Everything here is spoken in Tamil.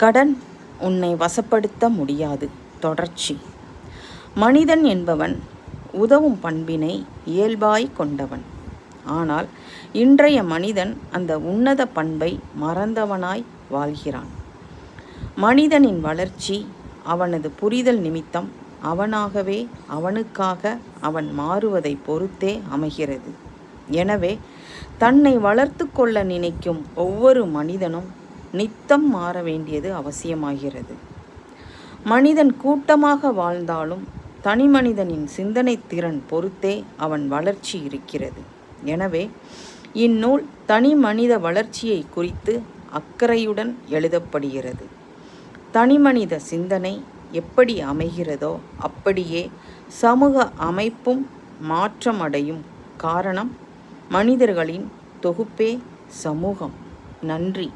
கடன் உன்னை வசப்படுத்த முடியாது. தொடர்ச்சி. மனிதன் என்பவன் உதவும் பண்பினை இயல்பாய் கொண்டவன். ஆனால் இன்றைய மனிதன் அந்த உன்னத பண்பை மறந்தவனாய் வாழ்கிறான். மனிதனின் வளர்ச்சி அவனது புரிதல் நிமித்தம் அவனாகவே அவனுக்காக அவன் மாறுவதை பொறுத்தே அமைகிறது. எனவே தன்னை வளர்த்து கொள்ள நினைக்கும் ஒவ்வொரு மனிதனும் நித்தம் மாற வேண்டியது அவசியமாகிறது. மனிதன் கூட்டமாக வாழ்ந்தாலும் தனி மனிதனின் சிந்தனை திறன் பொறுத்தே அவன் வளர்ச்சி இருக்கிறது. எனவே இந்நூல் தனி மனித வளர்ச்சியை குறித்து அக்கறையுடன் எழுதப்படுகிறது. தனிமனித சிந்தனை எப்படி அமைகிறதோ அப்படியே சமூக அமைப்பும் மாற்றமடையும். காரணம், மனிதர்களின் தொகுப்பே சமூகம். நன்றி.